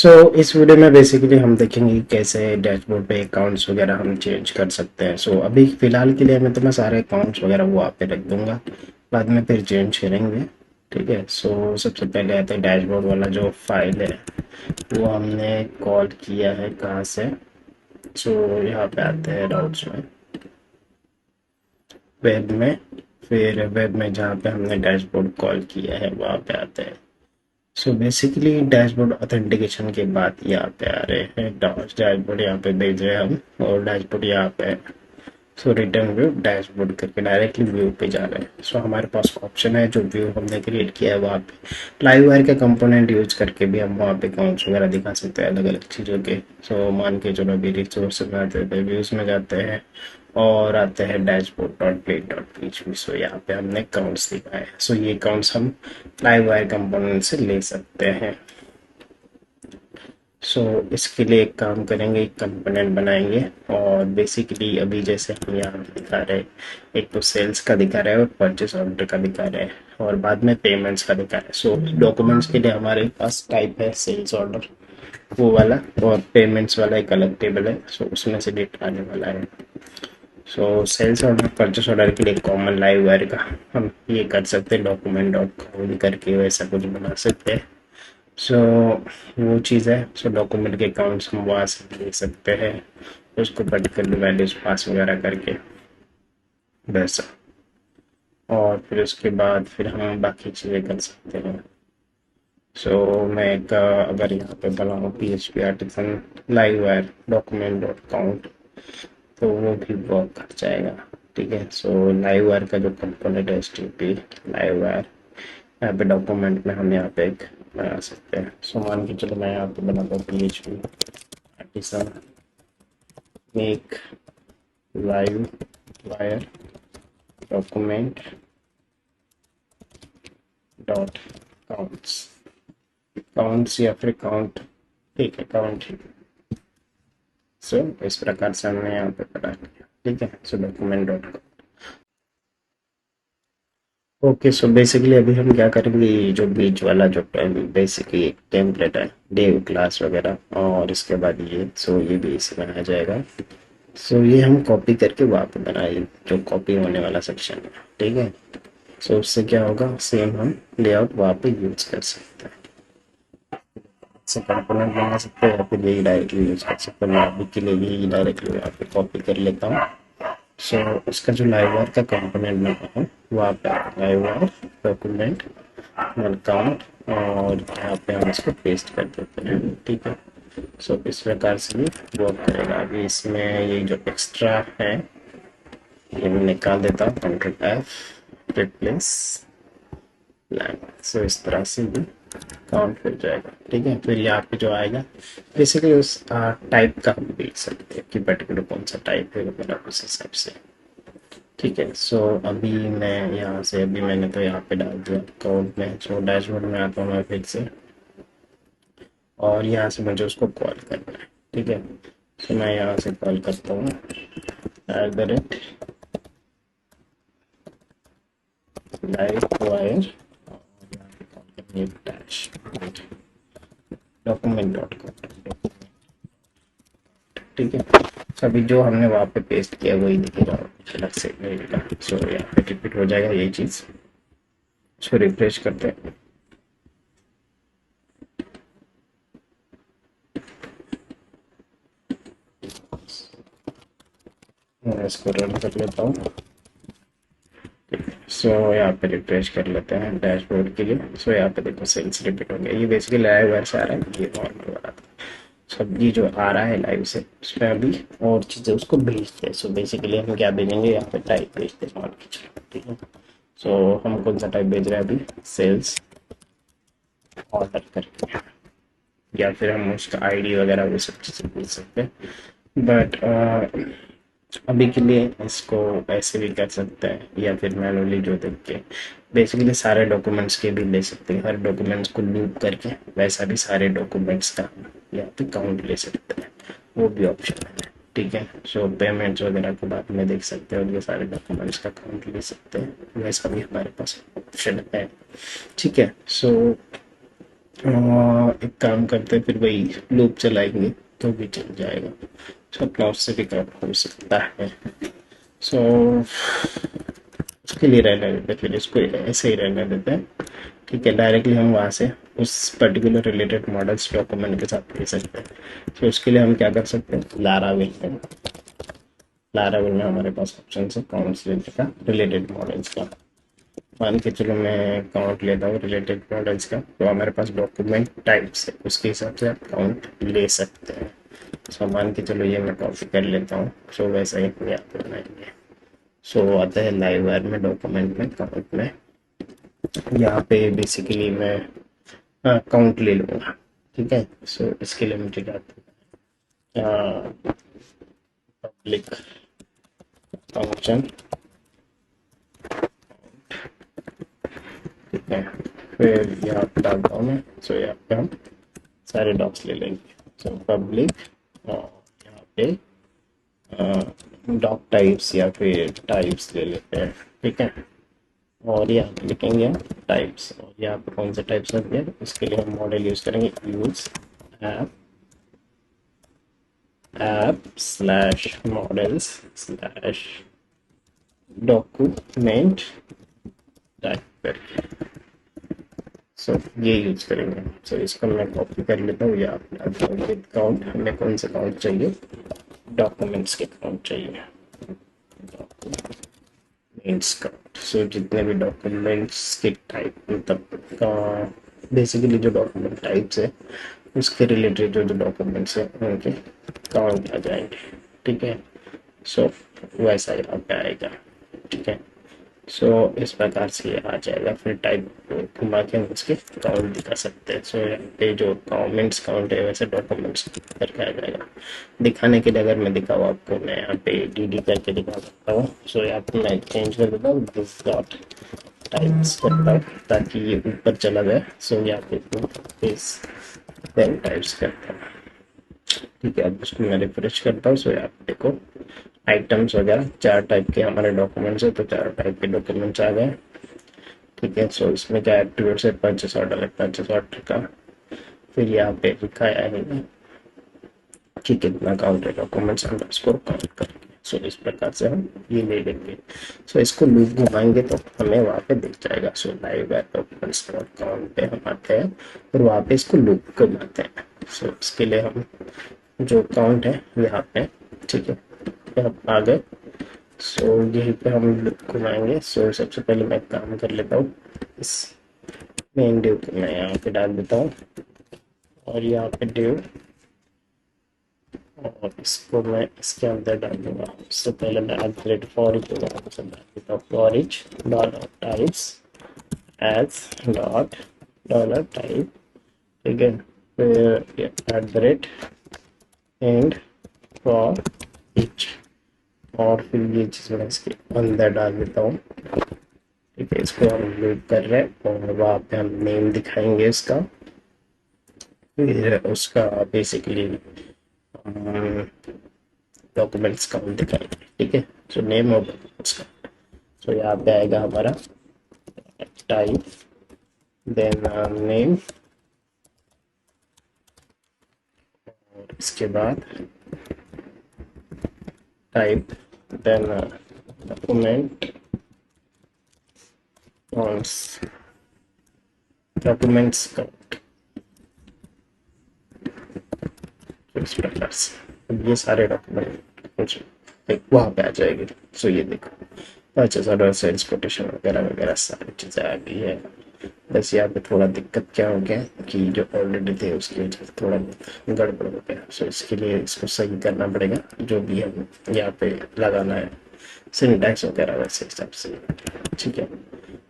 इस वीडियो में बेसिकली हम देखेंगे कि कैसे डैशबोर्ड पे अकाउंट्स वगैरह हम चेंज कर सकते हैं। अभी फ़िलहाल के लिए मैं तो मैं सारे अकाउंट्स वगैरह वो आप पे रख दूंगा, बाद में फिर चेंज करेंगे। ठीक है। सबसे पहले आता है डैशबोर्ड वाला जो फाइल है, वो हमने कॉल किया है कहाँ से। यहाँ पे आते हैं राउट्स में, वेब में, फिर वेब में जहाँ पे हमने डैशबोर्ड कॉल किया है वहाँ पे आते हैं। बेसिकली डैशबोर्ड ऑथेंटिकेशन के बाद यहाँ पे आ रहे हैं डैशबोर्ड यहाँ पे भेज रहे हैं हम, और डैशबोर्ड यहाँ पे। रिटर्न व्यू डैशबोर्ड करके डायरेक्टली व्यू पे जा रहे हैं। हमारे पास ऑप्शन है जो व्यू हमने क्रिएट किया है वहाँ पे लाइव वायर के कंपोनेंट यूज करके भी हम वहाँ पे अकाउंट्स वगैरह दिखा सकते हैं अलग अलग चीज़ों के। मान के चलो अभी रिसोर्स में आते हैं, व्यूज में जाते हैं और आते हैं dashboard dot play dot PHP. यहाँ पे हमने अकाउंट्स दिखाए। ये अकाउंट्स हम लाइव वायर कंपोनेंट से ले सकते हैं। इसके लिए एक काम करेंगे, एक कंपोनेंट बनाएंगे। और बेसिकली अभी जैसे हम यहाँ दिखा रहे हैं, एक तो सेल्स का दिखा रहा है और परचेस ऑर्डर का दिखा रहा है, और बाद में पेमेंट्स का दिखा रहा है। डॉक्यूमेंट्स के लिए हमारे पास टाइप है सेल्स ऑर्डर वो वाला, और पेमेंट्स वाला एक अलग टेबल है। उसमें से डेटा आने वाला है। सेल्स ऑर्डर परचेस ऑर्डर के लिए कॉमन लाइव वायर का हम ये कर सकते हैं, डॉक्यूमेंट डॉट कॉम करके वैसा कुछ बना सकते हैं। सो वो चीज़ है। डॉक्यूमेंट के अकाउंट्स हम वहाँ से ले सकते हैं, उसको पर्टिकुलर वैल्यूज पास वगैरह करके वैसा। और फिर उसके बाद फिर हम बाकी चीज़ें कर सकते हैं। मैं एक अगर यहाँ पे बनाऊँ P H P artisan live wire document dot count, तो वो भी वर्क कर जाएगा। ठीक है। लाइव वायर का जो कंपोनेंट है S T P live wire, यहाँ पे डॉक्यूमेंट में हम यहाँ पे एक बना सकते हैं। मान के चलो मैं यहाँ पे बनाता हूँ P H P artisan make live wire document dot counts, counts या फिर काउंट, ठीक है काउंट। इस प्रकार से हमने यहाँ पे बना लिया। ठीक है। Document dot count. Okay. Basically अभी हम क्या करेंगे, ये जो बीच वाला जो बेसिकली एक टेम्पलेट है डेव क्लास वगैरह, और इसके बाद ये ये भी इसमें आ जाएगा। ये हम कॉपी करके वहाँ पे बनाए जो कॉपी होने वाला सेक्शन है। ठीक है। उससे क्या होगा, सेम हम लेआउट वहाँ पे यूज कर सकते हैं। से कंपोनेंट बना सकते हैं या फिर यही डायरेक्टली यूज कर सकते हैं। मैं अभी के लिए यही डायरेक्टली यहाँ पे कॉपी कर लेता हूँ। उसका जो लाइव का कंपोनेंट बना है वहाँ पे लाइव डॉक्यूमेंट काउंट, और यहाँ पे हम इसको पेस्ट कर देते हैं। ठीक है। इस प्रकार से ये वर्क करेगा। अभी इसमें ये जो एक्स्ट्रा है ये मैं निकाल देता हूँ, कंट्रोल एफ रिप्लेस लैंड। इस तरह से ये काउंट हो जाएगा। ठीक है। फिर यहाँ पे जो आएगा बेसिकली उस टाइप का हम देख सकते हैं कि पर्टिकुलर कौन सा टाइप है वगैरह उस हिसाब से। ठीक है। अभी मैं यहाँ से अभी मैंने तो यहाँ पे डाल दिया अकाउंट में। डैशबोर्ड में आता हूँ मैं फिर से, और यहाँ से मुझे उसको कॉल करना है। ठीक है। मैं यहाँ से कॉल करता हूँ @ live wire dash document dot com. ठीक है। अभी जो हमने वहाँ पे पेस्ट किया वही दिखेगा अलग से रहेगा। यहाँ पे रिपीट हो जाएगा यही चीज़। रिफ्रेश करते हैं, मैं इसको रन कर लेता हूँ। यहाँ पे रिफ्रेश कर लेते हैं डैशबोर्ड के लिए। यहाँ पे देखो सेल्स रिपीट हो गया। ये बेसिकली लाइव वायर से आ रहा है, ये नॉर्मल वाला था। ये जो आ रहा है लाइव से उसमें अभी और चीज़ें उसको भेजते हैं। बेसिकली हम क्या भेजेंगे, यहाँ पे टाइप भेजते हैं मान के चलो। ठीक है। हम कौन सा टाइप भेज रहे हैं अभी, सेल्स ऑर्डर करके, या फिर हम उसका आईडी वगैरह वो सब चीज़ें भेज सकते हैं। बट अभी के लिए इसको ऐसे भी कर सकते हैं, या फिर मैनुअली जो देख के बेसिकली सारे डॉक्यूमेंट्स के भी ले सकते हैं। हर डॉक्यूमेंट्स को लूप करके वैसा भी सारे डॉक्यूमेंट्स का या फिर काउंट ले सकते हैं, वो भी ऑप्शन है। ठीक है। पेमेंट्स वगैरह को बाद में देख सकते हैं, और ये सारे डॉक्यूमेंट्स का काउंट ले सकते हैं, वैसा भी हमारे पास ऑप्शन है। ठीक है। एक काम करते हैं, फिर वही लूप चलाएंगे तो भी चल जाएगा। सो अपना उससे भी काम हो सकता है। सो उसके लिए रहने देते हैं, फिर इसको ऐसे ही रहने देते हैं। ठीक है, डायरेक्टली हम वहाँ से उस पर्टिकुलर रिलेटेड मॉडल्स डॉक्यूमेंट के साथ ले सकते हैं। तो उसके लिए हम क्या कर सकते हैं, लारावेल में, लारावेल में हमारे पास ऑप्शन है काउंट्स लेने का, रिलेटेड मॉडल्स का। मान के चलो मैं काउंट लेता हूँ रिलेटेड मॉडल्स का, तो हमारे पास डॉक्यूमेंट टाइप्स है, उसके हिसाब से आप काउंट ले सकते हैं। सो मान के चलो ये मैं कॉपी कर लेता हूँ। सो वैसा ही हम यहाँ पे बनाएंगे। सो आता है लाइव वायर में, डॉक्यूमेंट में, काउंट में। यहाँ पे बेसिकली मैं काउंट ले लूँगा। ठीक है, सो इसके लिए मुझे क्या पब्लिक फंक्शन, ठीक है, फिर यहाँ पे डालता हूँ मैं। सो यहाँ पे हम सारे डॉक्स ले लेंगे। सो पब्लिक, यहाँ पे डॉक टाइप्स या फिर टाइप्स ले लेते हैं। ठीक है, और यहाँ पे लिखेंगे टाइप्स, और यहाँ पे कौन से टाइप्स होंगे उसके लिए हम मॉडल यूज करेंगे, use app, app slash models slash document type करके। सो ये यूज करेंगे। सो इसको मैं कॉपी कर लेता हूँ, या विद काउंट, हमें कौन से काउंट चाहिए, डॉक्यूमेंट्स के काउंट चाहिए, डॉक्यूमेंट्स काउंट। सो जितने भी डॉक्यूमेंट्स के टाइप, मतलब बेसिकली जो डॉक्यूमेंट टाइप्स है उसके रिलेटेड जो जो डॉक्यूमेंट्स है उनके काउंट आ जाएंगे। ठीक है, सो वैसा ही आप आएगा। ठीक है, सो इस प्रकार से ये आ जाएगा। फिर टाइप घुमा के हम उसके काउंट दिखा सकते हैं। सो यहाँ पे जो कमेंट्स काउंट है वैसे डॉक्यूमेंट्स करके आ जाएगा। दिखाने के लिए अगर मैं दिखाऊँ आपको, मैं यहाँ पे डी करके दिखा सकता हूँ। सो यहाँ पे मैं चेंज कर देता हूँ, दिस डॉट टाइप्स करता हूँ ताकि ये ऊपर चला जाए। सो यहाँ पे इस देन टाइप्स करता हूँ। ठीक है, अब उसको मैं रिफ्रेश करता हूँ। सो यहाँ पे देखो आइटम्स वगैरह 4 टाइप के हमारे डॉक्यूमेंट्स है, तो 4 टाइप के डॉक्यूमेंट्स आ गए। ठीक है, सो इसमें क्या एट्रीब्यूट्स है, परचेस ऑर्डर है, परचेस ऑर्डर का फिर यहाँ पे लिखा है कि कितना काउंट है, डॉक्यूमेंट्स अंडरस्कोर काउंट करके। सो इस प्रकार से हम ये ले लेंगे। सो इसको लूप घुमाएंगे तो हमें वहाँ पे दिख जाएगा। सो लाइव डॉक्यूमेंट्स डॉट काउंट पे हम आते हैं और वहाँ पे इसको लूप घुमाते हैं। सो इसके लिए हम जो काउंट है यहाँ पे, ठीक है, हम आ गए। सो यहीं पे हम लूप घुमाएंगे। सो सबसे पहले मैं काम कर लेता हूँ, इस मेन डिव को मैं यहाँ पे डाल देता हूँ, और यहाँ पे डिव, और इसको मैं इसके अंदर डाल दूंगा। उससे पहले मैं अपग्रेड फॉर इच डाल देता हूँ, for each dollar types as dot dollar type. ठीक है, फिर at the rate and for each, और फिर ये चीज़ मैं इसके अंदर डाल देता हूँ। ठीक है, इसको हम लूप कर रहे हैं और वहाँ पे हम नेम दिखाएंगे इसका, फिर उसका बेसिकली डॉक्यूमेंट्स काउंट दिखाएंगे। ठीक है, सो नेम और डॉक्यूमेंट्स का। सो यहाँ पे आएगा हमारा टाइप, देन नेम, और इसके बाद type, then document counts, documents count. इस प्रकार से अब ये सारे डॉक्यूमेंट कुछ वहाँ पे आ जाएंगे। सो ये देखो परचेस ऑर्डर, सेल्स कोटेशन वगैरह वगैरह सारी चीज़ें आ गई है। बस यहाँ पे थोड़ा दिक्कत क्या हो गया कि जो ऑलरेडी थे उसकी वजह से थोड़ा बहुत गड़बड़ हो गया। सो इसके लिए इसको सही करना पड़ेगा, जो भी हम यहाँ पे लगाना है सिंटैक्स वगैरह वैसे हिसाब से। ठीक है,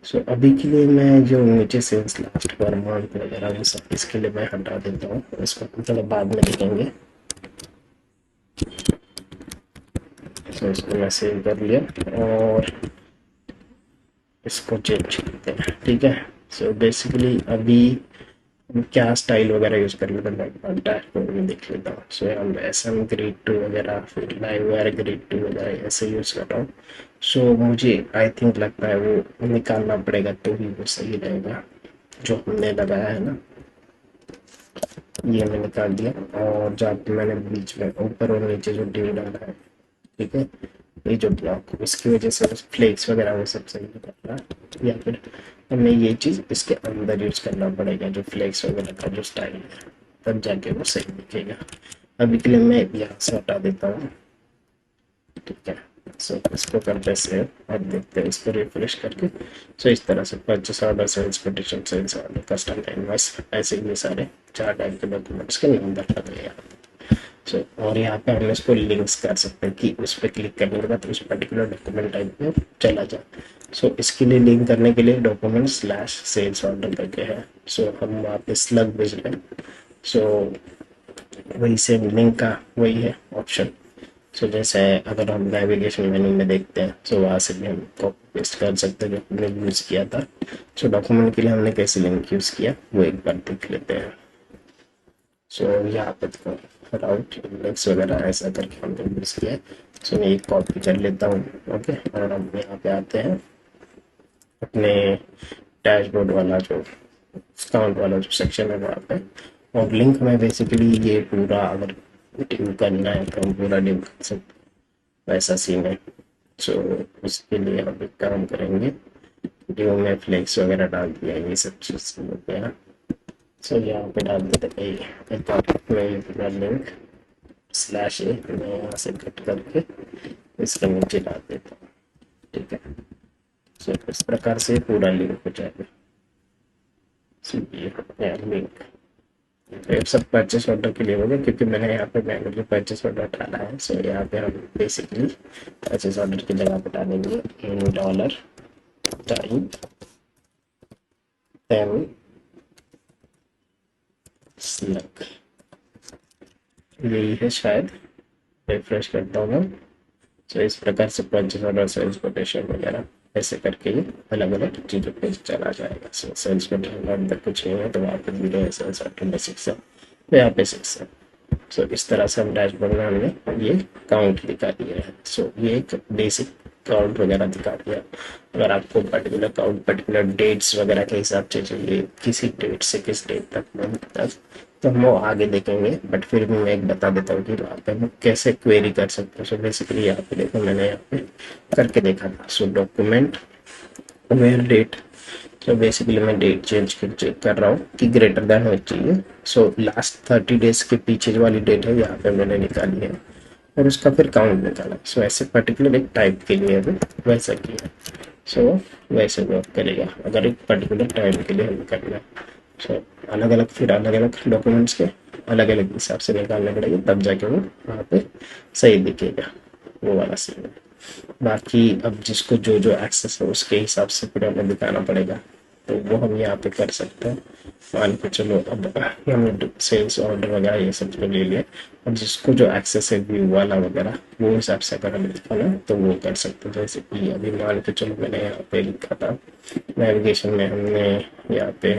सो अभी के लिए मैं जो नीचे सेल्स लास्ट पर मंथ वगैरह वो सब इसके लिए मैं हटा देता हूँ, इसको हम थोड़ा बाद में देखेंगे। सो इसको मैं सेव कर लिया और इसको चेंज करते हैं। ठीक है, सो बेसिकली अभी हम क्या स्टाइल वगैरह यूज़ कर लेते हैं डैशबोर्ड में देख लेता हूँ। सो हम एस एम ग्रेड 2 वगैरह, फिर लाइव वायर ग्रेड 2 वगैरह ऐसे यूज़ कर रहा हूँ। सो मुझे आई थिंक लगता है वो निकालना पड़ेगा तो ही वो सही रहेगा जो हमने लगाया है ना। ये मैंने निकाल दिया। और जहाँ पे मैंने बीच में ऊपर और नीचे जो ड्यू डाला है, ठीक है, ये जो ब्लॉक, इसकी वजह से फ्लेक्स वगैरह वो सब सही नहीं कर रहा, या फिर हमें ये चीज़ इसके अंदर यूज करना पड़ेगा, जो फ्लेक्स वगैरह का जो स्टाइल है, तब जाके वो सही दिखेगा। अभी के लिए मैं यहाँ से हटा देता हूँ, ठीक है। सो इसको करते सेव और देखते हैं इसको रिफ्रेश करके। सो इस तरह से purchase order, sales quotation, sales order, custom invoice, ऐसे ये सारे 4 टाइप के डॉक्यूमेंट्स के नंबर लग गए यहाँ। सो और यहाँ पे हम इसको लिंक्स कर सकते हैं कि उस पर क्लिक करने के बाद उस पर्टिकुलर डॉक्यूमेंट टाइप में चला जाए। सो इसके लिए लिंक करने के लिए डॉक्यूमेंट स्लैश सेल्स ऑर्डर करके है। सो हम वहाँ पे स्लग भेज रहे हैं। सो वही सेम लिंक का वही है ऑप्शन। सो जैसे अगर हम नेविगेशन मेन्यू में देखते हैं, सो वहाँ से भी हम कॉपी पेस्ट कर सकते हैं जो हमने यूज़ किया था। सो डॉक्यूमेंट के लिए हमने कैसे लिंक यूज़ किया वो एक बार देख लेते हैं। सो यहाँ पे तो राउट इंडेक्स वगैरह ऐसा करके हमने यूज़ किया है। सो मैं एक कॉपी कर लेता हूँ, ओके। और हम यहाँ पे आते हैं अपने डैशबोर्ड वाला जो अकाउंट वाला जो सेक्शन है वहाँ पे। और लिंक में बेसिकली ये पूरा अगर डिव करना है तो हम पूरा डिव कर सकते हैं, वैसा सीन है। सो उसके लिए हम एक काम करेंगे, डिव में फ्लेक्स वगैरह डाल दिया, ये सब चीज़ हो गया। सो यहाँ पे डाल देते हैं एक में ये पूरा लिंक स्लैश ए, मैं यहाँ से कट करके इसके नीचे डाल देता हूँ, ठीक है। सो इस प्रकार से पूरा लिंक हो जाएगा। सो ये हो गया लिंक। तो सब परचेस ऑर्डर के लिए होगा, क्योंकि मैंने यहाँ पे मैनुअली परचेस ऑर्डर डाला है। सो यहाँ पे हम बेसिकली परचेस ऑर्डर की जगह पे डालेंगे इन डॉलर टाइम 10 स्लग, यही है शायद। रिफ्रेश करता हूँ मैं। तो इस प्रकार से परचेस ऑर्डर, सेल्स कोटेशन वगैरह ऐसे करके ये अलग अलग चीज़ों पे चला जाएगा। सो सेल्स कोटेशन अंदर कुछ नहीं है तो वहाँ पे 0 है, सेल्स ऑर्डर में 6 है तो यहाँ पे 6 है। सो इस तरह से हम डैशबोर्ड में हमने ये काउंट दिखा दिया है। सो ये एक बेसिक काउंट वगैरह दिखा दिया। अगर आपको पर्टिकुलर काउंट पर्टिकुलर डेट्स वगैरह के हिसाब से चाहिए, किसी डेट से किस डेट तक मंथ तक, तो हम वो आगे देखेंगे। बट फिर भी मैं एक बता देता हूँ कि वहाँ पे हम कैसे क्वेरी कर सकते हैं। सो बेसिकली यहाँ पे देखो, मैंने यहाँ पे करके देखा था। सो डॉक्यूमेंट वेयर डेट, तो बेसिकली मैं डेट चेक कर रहा हूँ कि ग्रेटर देन होनी चाहिए। सो लास्ट 30 डेज के पीछे वाली डेट है यहाँ पे मैंने निकाली है और उसका फिर काउंट निकाला। सो ऐसे पर्टिकुलर एक टाइप के लिए भी वैसा किया। सो वैसे वर्क करेगा अगर एक पर्टिकुलर टाइम के लिए हमें करना है। सो अलग अलग फिर अलग अलग डॉक्यूमेंट्स के अलग अलग हिसाब से निकालने पड़ेंगे, तब जाके वो वहाँ पे सही दिखेगा, वो वाला सीन है। बाकी अब जिसको जो जो एक्सेस है उसके हिसाब से फिर हमें दिखाना पड़ेगा, तो वो हम यहाँ पे कर सकते हैं। मान के चलो अब हमने सेल्स ऑर्डर वगैरह ये सब तो ले लिया। अब जिसको जो एक्सेस है व्यू वाला वगैरह, वो हिसाब से अगर हमें दिखाना है तो वो कर सकते हैं। जैसे कि अभी मान के चलो मैंने यहाँ पे लिखा था नेविगेशन में, हमने यहाँ पे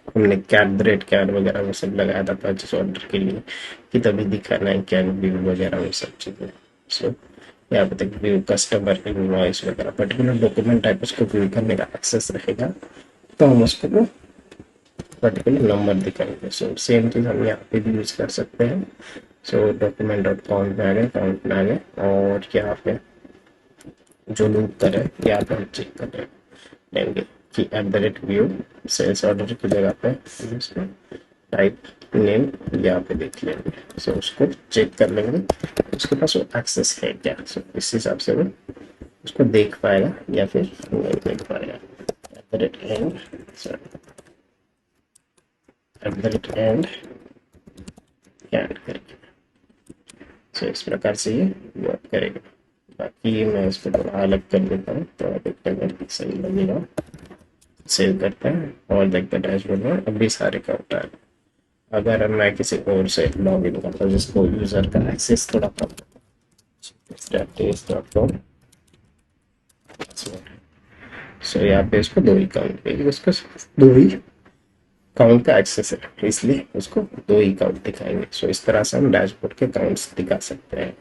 हमने कैट कैन वगैरह वो सब लगाया था परचेस ऑर्डर के लिए कि तभी दिखाना है कैन व्यू वगैरह वो सब चीज़ें। सो यहाँ पे तक व्यू कस्टमर इनवॉइस वगैरह पर्टिकुलर डॉक्यूमेंट टाइप उसको व्यू करने का एक्सेस रहेगा, तो हम उसको वो पर्टिकुलर नंबर दिखाएंगे। सो सेम चीज़ हम यहाँ पे भी यूज़ कर सकते हैं। सो डॉक्यूमेंट डॉट काउंट में आ गए, काउंट में आ गए, और यहाँ पे जो लूप कर रहे हैं यहाँ पे हम चेक कर रहे लेंगे कि @व्यू सेल्स ऑर्डर की जगह पे हम इसको टाइप नेम यहाँ पे देख लेंगे। सो उसको चेक कर लेंगे उसके पास वो एक्सेस है क्या। सो इस हिसाब से वो उसको देख पाएगा या फिर नहीं देख पाएगा। एंड सॉरी एंड कैन करके। सो इस प्रकार से ये वर्क करेगा। बाकी मैं इसको थोड़ा अलग कर देता हूँ तो देखते हैं सही लगेगा। सेव करते हैं और देखते हैं डैशबोर्ड में अभी सारे का उठा है। अगर मैं किसी और से लॉग इन करता हूँ जिसको यूज़र का एक्सेस थोड़ा कम, सो यहाँ पे उसको दो ही काउंट पे उसको दो ही काउंट का एक्सेस है, इसलिए उसको दो ही काउंट दिखाएंगे। सो इस तरह से हम डैशबोर्ड के काउंट्स दिखा सकते हैं।